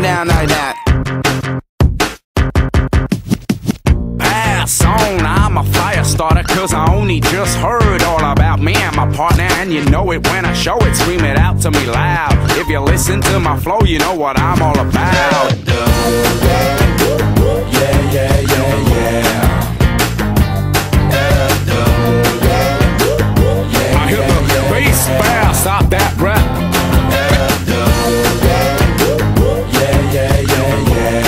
going down like that. Pass on, I'm a fire starter, cause I only just heard all about me and my partner. And you know it when I show it, scream it out to me loud. If you listen to my flow, you know what I'm all about. Yeah, yeah, yeah, yeah. I hit the bass fast, stop that rap. Yeah, yeah, yeah, yeah.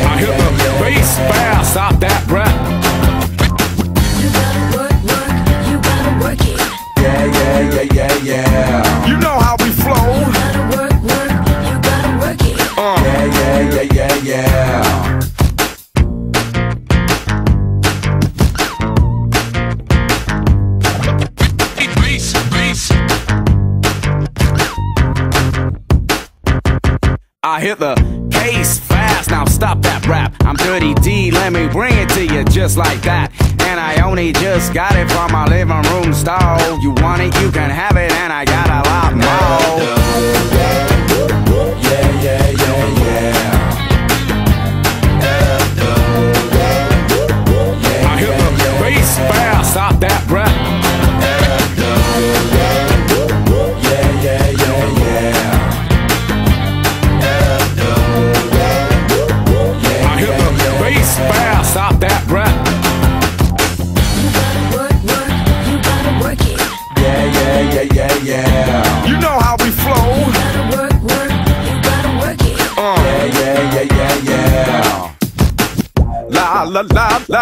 I hit the bass fast, stop that rap. You gotta work, work, you gotta work it. Yeah, yeah, yeah, yeah, yeah. You know how we flow. You gotta work, work, you gotta work it. Yeah, yeah, yeah, yeah, yeah. I hit the case fast, now stop that rap. I'm Dirty D, let me bring it to you just like that. And I only just got it from my living room stall. You want it, you can have it, and I got a lot more. Yeah, yeah, yeah, yeah. I hit the bass fast, stop that rap. Yeah, yeah, yeah, yeah. Fast, stop that rap. You gotta work, work, you gotta work it. Yeah, yeah, yeah, yeah, yeah. You know how we flow. You gotta work, work, you gotta work it. Yeah, yeah, yeah, yeah, yeah. La la la la.